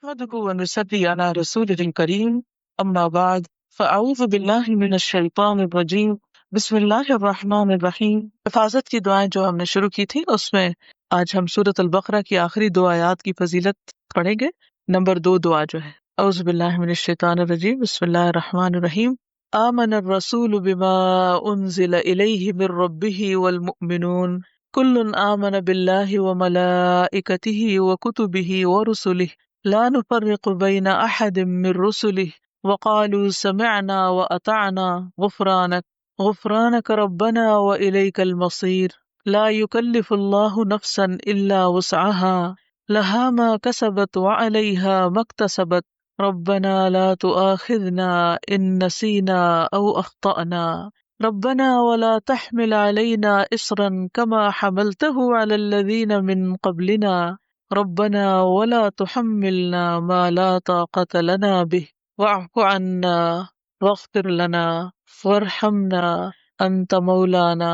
نحمده ونصلي على رسوله الكريم أما بعد فأعوذ بالله من الشیطان الرجیم بسم اللہ الرحمن الرحیم۔ حفاظت کی دعائیں جو ہم نے شروع کی تھی اس میں آج ہم سورۃ البقرہ کی آخری دو آیات کی فضیلت پڑھیں گے۔ نمبر 2 دعا جو ہے اعوذ باللہ من الشیطان الرجیم بسم اللہ الرحمن الرحیم۔ آمن الرسول بما انزل الیہ من ربہ والمؤمنون کل آمن باللہ وملائکتہ وکتبہ ورسلہ لا نفرق بین احد من رسلہ وقالوا سمعنا وأطعنا غفرانك ربنا وإليك المصير لا يكلف الله نفسا إلا وسعها لها ما كسبت وعليها ما اكتسبت ربنا لا تؤاخذنا إن نسينا أو أخطأنا ربنا ولا تحمل علينا إصرا كما حملته على الذين من قبلنا ربنا ولا تحملنا ما لا طاقة لنا به واعف عنا واغفر لنا وارحمنا انت مولانا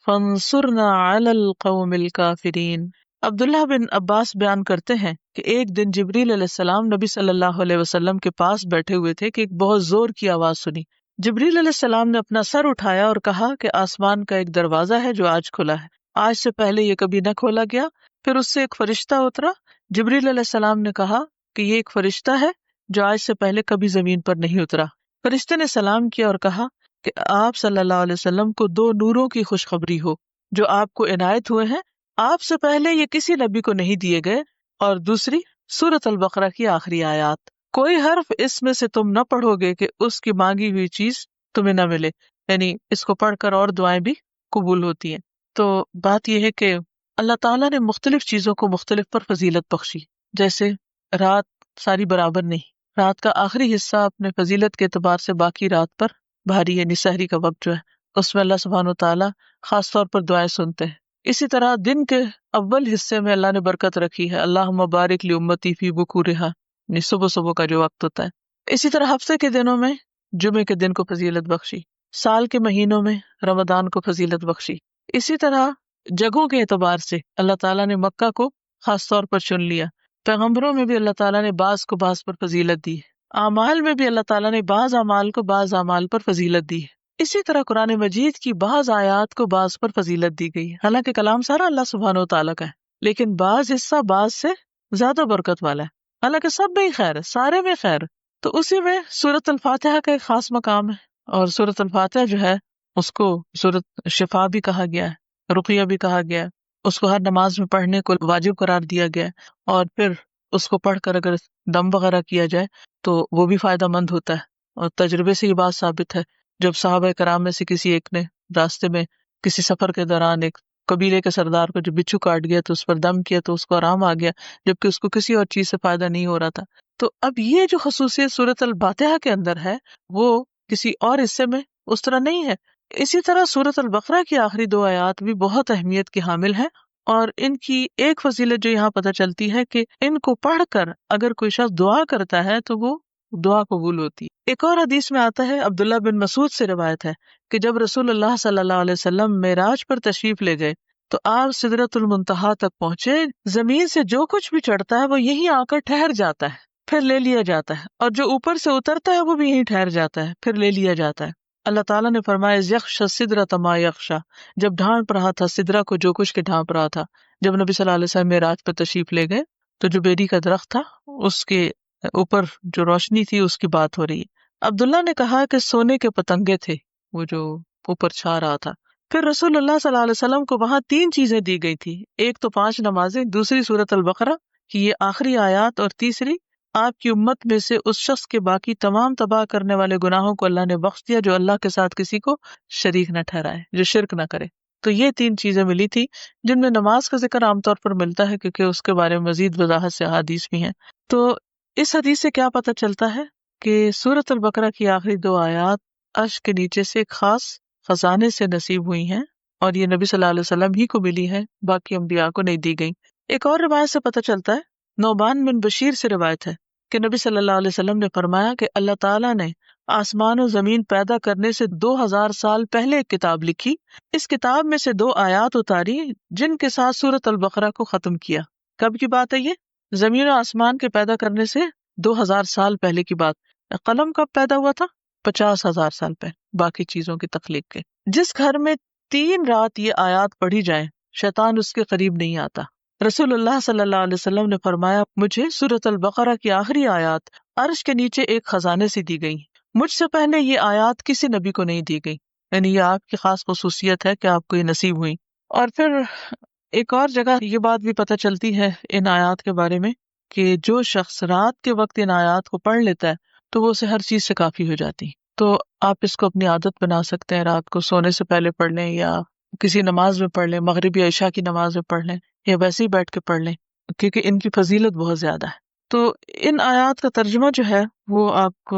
فانصرنا على القوم الكافرین۔ عبداللہ بن عباس بیان کرتے ہیں کہ ایک دن جبریل علیہ السلام نبی صلی اللہ علیہ وسلم کے پاس بیٹھے ہوئے تھے کہ ایک بہت زور کی آواز سنی۔ جبریل علیہ السلام نے اپنا سر اٹھایا اور کہا کہ آسمان کا ایک دروازہ ہے جو آج کھلا ہے، آج سے پہلے یہ کبھی نہ کھولا گیا۔ پھر اس سے ایک فرشتہ اترا۔ جبریل علیہ السلام نے کہا کہ یہ ایک فرشتہ ہے جو آج سے پہلے کبھی زمین پر نہیں اترا۔ فرشتے نے سلام کیا اور کہا کہ آپ صلی اللہ علیہ وسلم کو 2 نوروں کی خوشخبری ہو جو آپ کو عنایت ہوئے ہیں، آپ سے پہلے یہ کسی نبی کو نہیں دیے گئے، اور دوسری سورۃ البقرہ کی آخری آیات، کوئی حرف اس میں سے تم نہ پڑھو گے کہ اس کی مانگی ہوئی چیز تمہیں نہ ملے، یعنی اس کو پڑھ کر اور دعائیں بھی قبول ہوتی ہیں۔ تو بات یہ ہے کہ اللہ تعالیٰ نے مختلف چیزوں کو مختلف پر فضیلت بخشی، جیسے رات ساری برابر نہیں، رات کا آخری حصہ اپنے فضیلت کے اعتبار سے باقی رات پر بھاری، یعنی سحری کا وقت جو ہے اس میں اللہ سبحانہ و تعالیٰ خاص طور پر دعائیں سنتے ہیں۔ اسی طرح دن کے اول حصے میں اللہ نے برکت رکھی ہے، اللہم بارک لامتی فی بکورہا، یعنی صبح صبح کا جو وقت ہوتا ہے۔ اسی طرح ہفتے کے دنوں میں جمعے کے دن کو فضیلت بخشی، سال کے مہینوں میں رمضان کو فضیلت بخشی۔ اسی طرح جگہوں کے اعتبار سے اللہ تعالیٰ نے مکہ کو خاص طور پر چن لیا، پیغمبروں میں بھی اللہ تعالیٰ نے بعض کو بعض پر فضیلت دی ہے، اعمال میں بھی اللہ تعالیٰ نے بعض اعمال کو بعض اعمال پر فضیلت دی ہے۔ اسی طرح قرآن مجید کی بعض آیات کو بعض پر فضیلت دی گئی ہے، حالانکہ کلام سارا اللہ سبحانہ و تعالیٰ کا ہے، لیکن بعض حصہ بعض سے زیادہ برکت والا ہے، حالانکہ سب میں ہی خیر ہے، سارے میں خیر ہے۔ تو اسی میں سورۃ الفاتحہ کا ایک خاص مقام ہے، اور سورۃ الفاتحہ جو ہے اس کو سورۃ شفا بھی کہا گیا ہے، رقیہ بھی کہا گیا ہے، اس کو ہر نماز میں پڑھنے کو واجب قرار دیا گیا ہے، اور پھر اس کو پڑھ کر اگر دم وغیرہ کیا جائے تو وہ بھی فائدہ مند ہوتا ہے، اور تجربے سے یہ بات ثابت ہے۔ جب صحابہ کرام میں سے کسی ایک نے راستے میں کسی سفر کے دوران ایک قبیلے کے سردار کو جو بچھو کاٹ گیا تو اس پر دم کیا تو اس کو آرام آ گیا، جبکہ اس کو کسی اور چیز سے فائدہ نہیں ہو رہا تھا۔ تو اب یہ جو خصوصیت سورۃ الفاتحہ کے اندر ہے وہ کسی اور حصے میں اس طرح نہیں ہے۔ اسی طرح سورۃ البقرہ کی آخری 2 آیات بھی بہت اہمیت کی حامل ہیں، اور ان کی ایک فضیلت جو یہاں پتہ چلتی ہے کہ ان کو پڑھ کر اگر کوئی شخص دعا کرتا ہے تو وہ دعا قبول ہوتی ہے۔ ایک اور حدیث میں آتا ہے، عبداللہ بن مسعود سے روایت ہے کہ جب رسول اللہ صلی اللہ علیہ وسلم معراج پر تشریف لے گئے تو آپ سدرۃ المنتہا تک پہنچے، زمین سے جو کچھ بھی چڑھتا ہے وہ یہیں آ کر ٹھہر جاتا ہے، پھر لے لیا جاتا ہے، اور جو اوپر سے اترتا ہے وہ بھی یہیں ٹھہر جاتا ہے، پھر لے لیا جاتا ہے۔ اللہ تعالیٰ نے فرمایا یخشی السدرۃ ما یخشی، جب ڈھانپ رہا تھا سدرہ کو جو کچھ کے ڈھانپ رہا تھا۔ جب نبی صلی اللہ علیہ وسلم معراج پر تشریف لے گئے تو جو بیری کا درخت تھا اس کے اوپر جو روشنی تھی اس کی بات ہو رہی ہے۔ عبداللہ نے کہا کہ سونے کے پتنگے تھے وہ جو اوپر چھا رہا تھا۔ پھر رسول اللہ صلی اللہ علیہ وسلم کو وہاں 3 چیزیں دی گئی تھی، ایک تو 5 نمازیں، دوسری سورۃ البقرہ کی یہ آخری آیات، اور تیسری آپ کی امت میں سے اس شخص کے باقی تمام تباہ کرنے والے گناہوں کو اللہ نے بخش دیا جو اللہ کے ساتھ کسی کو شریک نہ ٹھہرائے، جو شرک نہ کرے۔ تو یہ 3 چیزیں ملی تھی جن میں نماز کا ذکر عام طور پر ملتا ہے کیونکہ اس کے بارے میں مزید وضاحت سے احادیث بھی ہیں۔ تو اس حدیث سے کیا پتہ چلتا ہے کہ سورۃ البقرہ کی آخری 2 آیات عرش کے نیچے سے ایک خاص خزانے سے نصیب ہوئی ہیں، اور یہ نبی صلی اللہ علیہ وسلم ہی کو ملی ہے، باقی انبیاء کو نہیں دی گئی۔ ایک اور روایت سے پتہ چلتا ہے، نعمان بن بشیر سے روایت ہے کہ نبی صلی اللہ علیہ وسلم نے فرمایا کہ اللہ تعالیٰ نے آسمان و زمین پیدا کرنے سے 2000 سال پہلے ایک کتاب لکھی، اس کتاب میں سے 2 آیات اتاری جن کے ساتھ سورۃ البقرہ کو ختم کیا۔ کب کی بات ہے یہ؟ زمین و آسمان کے پیدا کرنے سے 2000 سال پہلے کی بات. قلم کب پیدا ہوا تھا؟ 50,000 سال پہلے، باقی چیزوں کی تخلیق کے. جس گھر میں 3 رات یہ آیات پڑھی جائیں شیطان اس کے قریب نہیں آتا. رسول اللہ صلی اللہ علیہ وسلم نے فرمایا مجھے سورۃ البقرہ کی آخری آیات عرش کے نیچے ایک خزانے سے دی گئی. مجھ سے پہلے یہ آیات کسی نبی کو نہیں دی گئی. یعنی یہ آپ کی خاص خصوصیت ہے کہ آپ کو یہ نصیب ہوئی. اور پھر ایک اور جگہ یہ بات بھی پتہ چلتی ہے ان آیات کے بارے میں کہ جو شخص رات کے وقت ان آیات کو پڑھ لیتا ہے تو وہ اسے ہر چیز سے کافی ہو جاتی. تو آپ اس کو اپنی عادت بنا سکتے ہیں، رات کو سونے سے پہلے پڑھ لیں یا کسی نماز میں پڑھ لیں، مغرب یا عشاء کی نماز میں پڑھ لیں یا ویسے ہی بیٹھ کے پڑھ لیں، کیونکہ ان کی فضیلت بہت زیادہ ہے. تو ان آیات کا ترجمہ جو ہے وہ آپ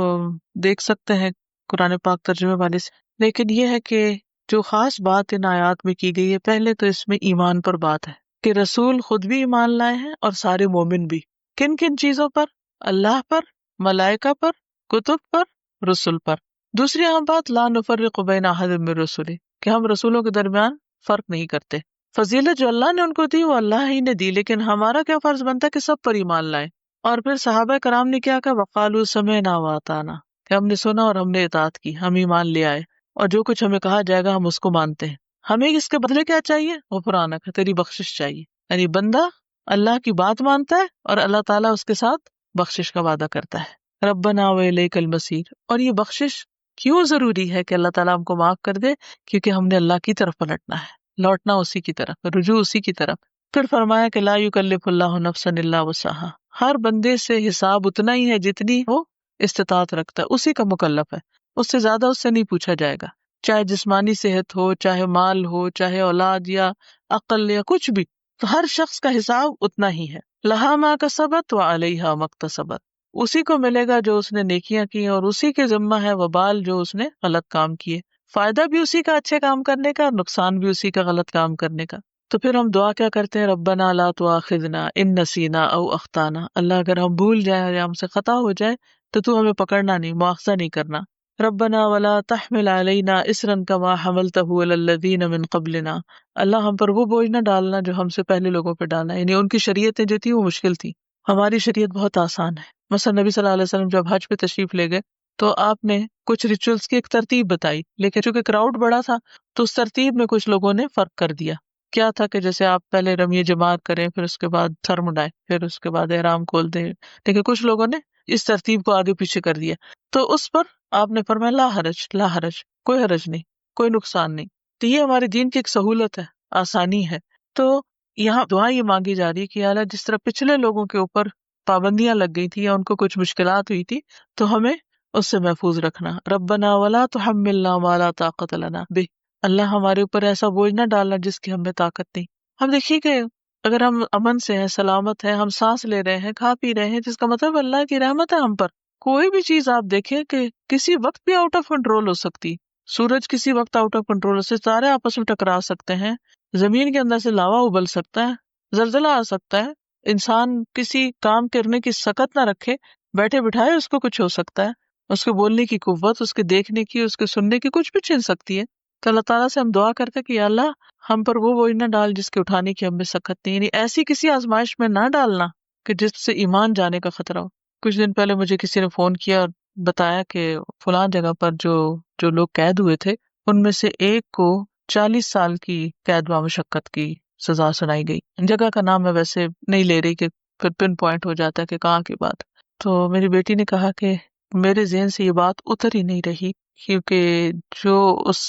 دیکھ سکتے ہیں قرآن پاک ترجمے والے سے. لیکن یہ ہے کہ جو خاص بات ان آیات میں کی گئی ہے، پہلے تو اس میں ایمان پر بات ہے کہ رسول خود بھی ایمان لائے ہیں اور سارے مومن بھی. کن کن چیزوں پر؟ اللہ پر، ملائکہ پر، کتب پر، رسول پر. دوسری اہم بات لا نفرق بین احد من رسلہ، کہ ہم رسولوں کے درمیان فرق نہیں کرتے. فضیلت جو اللہ نے ان کو دی وہ اللہ ہی نے دی، لیکن ہمارا کیا فرض بنتا ہے کہ سب پر ایمان لائیں. اور پھر صحابہ کرام نے کیا کہا؟ وقالوا سمعنا واطعنا، کہ ہم نے سنا اور ہم نے اطاعت کی، ہم ایمان لے آئے اور جو کچھ ہمیں کہا جائے گا ہم اس کو مانتے ہیں. ہمیں اس کے بدلے کیا چاہیے؟ غفرانک، تیری بخشش چاہیے. یعنی بندہ اللہ کی بات مانتا ہے اور اللہ تعالیٰ اس کے ساتھ بخشش کا وعدہ کرتا ہے. ربنا وإلیک المصیر. اور یہ بخشش کیوں ضروری ہے کہ اللہ تعالیٰ ہم کو معاف کر دے؟ کیونکہ ہم نے اللہ کی طرف پلٹنا ہے، لوٹنا اسی کی طرف، رجوع اسی کی طرف. پھر فرمایا کہ لا یکلف اللہ نفسا الا وسعها، ہر بندے سے حساب اتنا ہی ہے جتنی وہ استطاعت رکھتا ہے، اسی کا مکلف ہے، اس سے زیادہ اس سے نہیں پوچھا جائے گا. چاہے جسمانی صحت ہو، چاہے مال ہو، چاہے اولاد یا عقل یا کچھ بھی، تو ہر شخص کا حساب اتنا ہی ہے. لہا ما کسبت وعلیہا ما اکتسبت، اسی کو ملے گا جو اس نے نیکیاں کی اور اسی کے ذمہ ہے وبال جو اس نے غلط کام کیے. فائدہ بھی اسی کا اچھے کام کرنے کا، نقصان بھی اسی کا غلط کام کرنے کا. تو پھر ہم دعا کیا کرتے ہیں؟ ربنا لا تؤاخذنا ان نسینا او اخطانا، اللہ اگر ہم بھول جائیں یا ہم سے خطا ہو جائے تو ہمیں پکڑنا نہیں، مؤاخذہ نہیں کرنا. ربنا ولا تحمل علینا اصرا کما حملتہ علی الذین من قبلنا، اللہ ہم پر وہ بوجھ نہ ڈالنا جو ہم سے پہلے لوگوں پہ ڈالا. یعنی ان کی شریعتیں جو تھی وہ مشکل تھی، ہماری شریعت بہت آسان ہے. مثلا نبی صلی اللہ علیہ وسلم جب حج پہ تشریف لے گئے تو آپ نے کچھ ریچولز کی ایک ترتیب بتائی، لیکن چونکہ کراؤڈ بڑا تھا تو اس ترتیب میں کچھ لوگوں نے فرق کر دیا. کیا تھا کہ جیسے آپ پہلے رمی جمار کریں، پھر اس کے بعد سر مڈائیں، پھر اس کے بعد احرام کھول دیں، لیکن کچھ لوگوں نے اس ترتیب کو آگے پیچھے کر دیا. تو اس پر آپ نے فرمایا لا حرج، لا حرج، کوئی حرج نہیں، کوئی نقصان نہیں. تو یہ ہمارے دین کی ایک سہولت ہے، آسانی ہے. تو یہاں دعا یہ مانگی جا رہی ہے کہ اللہ جس طرح پچھلے لوگوں کے اوپر پابندیاں لگ گئی تھی یا ان کو کچھ مشکلات ہوئی تھی تو ہمیں اس سے محفوظ رکھنا. ربنا ولا تحملنا ما لا طاقت لنا بہ، اللہ ہمارے اوپر ایسا بوجھ نہ ڈالنا جس کی ہمیں طاقت نہیں. ہم دیکھیے کہ اگر ہم امن سے ہیں، سلامت ہیں، ہم سانس لے رہے ہیں، کھا پی رہے ہیں، جس کا مطلب اللہ کی رحمت ہے ہم پر. کوئی بھی چیز آپ دیکھیں کہ کسی وقت بھی آؤٹ آف کنٹرول ہو سکتی، سورج کسی وقت آؤٹ آف کنٹرول ہو سکتے، ستارے آپس میں ٹکرا سکتے ہیں، زمین کے اندر سے لاوا ابل سکتا ہے، زلزلہ آ سکتا ہے، انسان کسی کام کرنے کی سکت نہ رکھے، بیٹھے بٹھائے اس کو کچھ ہو سکتا ہے، اس کو بولنے کی قوت، اس کے دیکھنے کی، اس کے سننے کی کچھ بھی چھن سکتی ہے. تو اللہ تعالیٰ سے ہم دعا کرتے کہ یا اللہ ہم پر وہ بوجھ نہ ڈال جس کے اٹھانے کی ہم میں سکت نہیں، یعنی ایسی کسی آزمائش میں نہ ڈالنا کہ جس سے ایمان جانے کا خطرہ ہو. کچھ دن پہلے مجھے کسی نے فون کیا اور بتایا کہ فلاں جگہ پر جو لوگ قید ہوئے تھے ان میں سے ایک کو 40 سال کی قید و مشقت کی سزا سنائی گئی. جگہ کا نام میں ویسے نہیں لے رہی کہ پھر پن پوائنٹ ہو جاتا ہے کہ کہاں کی بات. تو میری بیٹی نے کہا کہ میرے ذہن سے یہ بات اتر ہی نہیں رہی، کیونکہ جو اس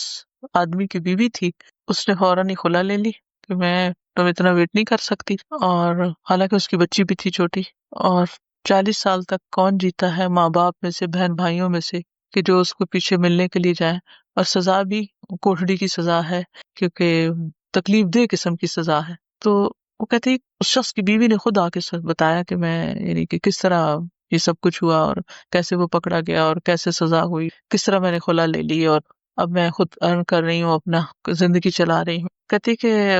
آدمی کی بیوی تھی اس نے فوراً ہی خلا لے لی کہ میں تم اتنا ویٹ نہیں کر سکتی، اور حالانکہ اس کی بچی بھی تھی چھوٹی. اور 40 سال تک کون جیتا ہے ماں باپ میں سے، بہن بھائیوں میں سے، کہ جو اس کو پیچھے ملنے کے لیے جائیں، اور سزا بھی کوٹھڑی کی سزا ہے کیونکہ تکلیف دہ قسم کی سزا ہے. تو وہ کہتی اس شخص کی بیوی نے خود آ کے بتایا کہ میں یعنی کہ کس طرح یہ سب کچھ ہوا اور کیسے وہ پکڑا گیا اور کیسے سزا ہوئی، کس طرح میں نے خلا لے لی اور اب میں خود ارن کر رہی ہوں، اپنا زندگی چلا رہی ہوں. کہتی کہ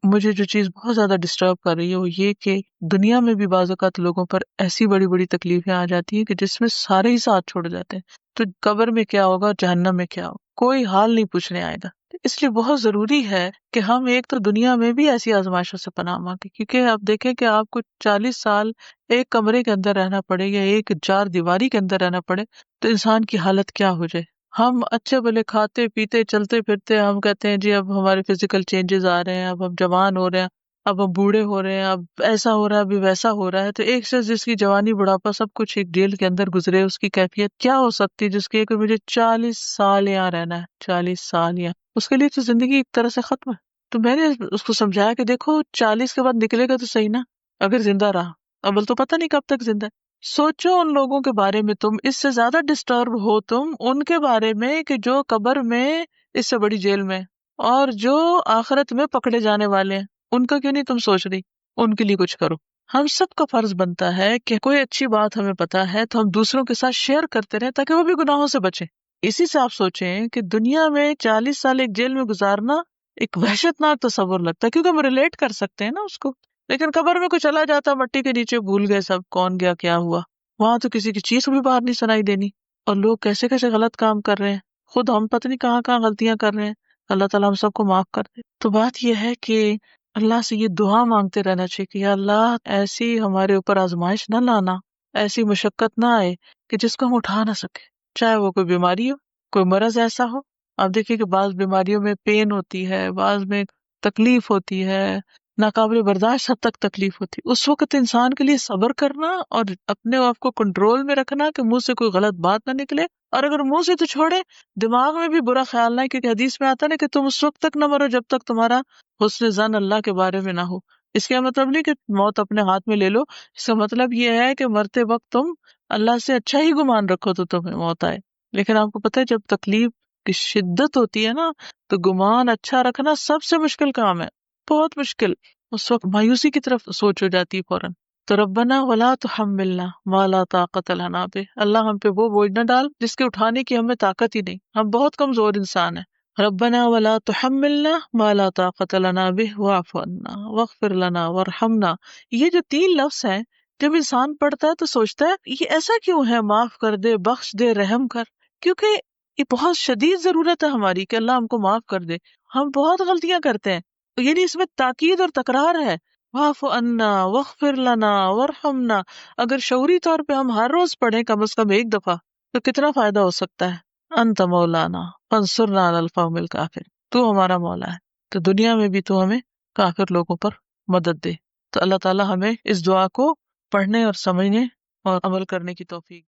مجھے جو چیز بہت زیادہ ڈسٹرب کر رہی ہے وہ یہ کہ دنیا میں بھی بعض اوقات لوگوں پر ایسی بڑی بڑی تکلیفیں آ جاتی ہیں کہ جس میں سارے ہی ساتھ چھوڑ جاتے ہیں. تو قبر میں کیا ہوگا، جہنم میں کیا ہوگا، کوئی حال نہیں پوچھنے آئے گا. اس لیے بہت ضروری ہے کہ ہم ایک تو دنیا میں بھی ایسی آزمائشوں سے پناہ مانگیں، کیونکہ آپ دیکھیں کہ آپ کو 40 سال ایک کمرے کے اندر رہنا پڑے یا ایک چار دیواری کے اندر رہنا پڑے تو انسان کی حالت کیا ہو جائے۔ ہم اچھے بھلے کھاتے پیتے چلتے پھرتے، ہم کہتے ہیں جی اب ہمارے فزیکل چینجز آ رہے ہیں، اب ہم جوان ہو رہے ہیں، اب ہم بوڑھے ہو رہے ہیں، اب ایسا ہو رہا ہے، ابھی ویسا ہو رہا ہے، تو ایک شخص جس کی جوانی بڑھاپا سب کچھ ایک جیل کے اندر گزرے، اس کی کیفیت کیا ہو سکتی ہے جس کی کہ مجھے 40 سال یہاں رہنا ہے، 40 سال یہاں، اس کے لیے تو زندگی ایک طرح سے ختم ہے۔ تو میں نے اس کو سمجھایا کہ دیکھو 40 کے بعد نکلے گا تو صحیح نا، اگر زندہ رہا، اول تو پتہ نہیں کب تک زندہ ہے۔ سوچو ان لوگوں کے بارے میں، تم اس سے زیادہ ڈسٹرب ہو تم ان کے بارے میں کہ جو قبر میں اس سے بڑی جیل میں، اور جو آخرت میں پکڑے جانے والے ہیں، ان کا کیوں نہیں تم سوچ رہی؟ ان کے لیے کچھ کرو۔ ہم سب کا فرض بنتا ہے کہ کوئی اچھی بات ہمیں پتا ہے تو ہم دوسروں کے ساتھ شیئر کرتے رہیں تاکہ وہ بھی گناہوں سے بچیں۔ اسی سے آپ سوچیں کہ دنیا میں 40 سال ایک جیل میں گزارنا ایک وحشت ناک تصور لگتا ہے، کیونکہ ہم ریلیٹ کر سکتے ہیں نا اس کو، لیکن قبر میں کوئی چلا جاتا مٹی کے نیچے، بھول گئے سب کون گیا کیا ہوا، وہاں تو کسی کی چیخ بھی باہر نہیں سنائی دینی، اور لوگ کیسے کیسے غلط کام کر رہے ہیں، خود ہم پتہ نہیں کہاں کہاں غلطیاں کر رہے ہیں، اللہ تعالیٰ ہم سب کو معاف کر دے۔ تو بات یہ ہے کہ اللہ سے یہ دعا مانگتے رہنا چاہیے کہ یا اللہ ایسی ہمارے اوپر آزمائش نہ لانا، ایسی مشقت نہ آئے کہ جس کو ہم اٹھا نہ سکے، چاہے وہ کوئی بیماری ہو، کوئی مرض ایسا ہو۔ آپ دیکھیے کہ بعض بیماریوں میں پین ہوتی ہے، بعض میں تکلیف ہوتی ہے، ناقابل برداشت حد تک تکلیف ہوتی ہے، اس وقت انسان کے لیے صبر کرنا اور اپنے آپ کو کنٹرول میں رکھنا کہ منہ سے کوئی غلط بات نہ نکلے، اور اگر منہ سے تو چھوڑے، دماغ میں بھی برا خیال نہ ہے، کیونکہ حدیث میں آتا ہے نا کہ تم اس وقت تک نہ مرو جب تک تمہارا حسن ظن اللہ کے بارے میں نہ ہو۔ اس کا مطلب نہیں کہ موت اپنے ہاتھ میں لے لو، اس کا مطلب یہ ہے کہ مرتے وقت تم اللہ سے اچھا ہی گمان رکھو تو تمہیں موت آئے۔ لیکن آپ کو پتہ ہے جب تکلیف کی شدت ہوتی ہے نا تو گمان اچھا رکھنا سب سے مشکل کام ہے، بہت مشکل۔ اس وقت مایوسی کی طرف سوچ ہو جاتی ہے فوراً۔ تو ربنا ولا تحملنا ما لا طاقت لنا بہ، اللہ ہم پہ وہ بوجھ نہ ڈال جس کے اٹھانے کی ہمیں طاقت ہی نہیں، ہم بہت کمزور انسان ہیں۔ ربنا ولا تحملنا ما لا طاقت لنا بہ واعف عنا واغفر لنا وارحمنا، یہ جو 3 لفظ ہیں جب انسان پڑھتا ہے تو سوچتا ہے یہ ایسا کیوں ہے، معاف کر دے، بخش دے، رحم کر، کیونکہ یہ بہت شدید ضرورت ہے ہماری کہ اللہ ہم کو معاف کر دے، ہم بہت غلطیاں کرتے ہیں، یعنی اس میں تاکید اور تکرار ہے، واعف عنا واغفر لنا وارحمنا۔ اگر شعوری طور پہ ہم ہر روز پڑھیں کم از کم ایک دفعہ تو کتنا فائدہ ہو سکتا ہے۔ انت مولانا فانصرنا علی القوم الکافر، تو ہمارا مولا ہے تو دنیا میں بھی تو ہمیں کافر لوگوں پر مدد دے۔ تو اللہ تعالیٰ ہمیں اس دعا کو پڑھنے اور سمجھنے اور عمل کرنے کی توفیق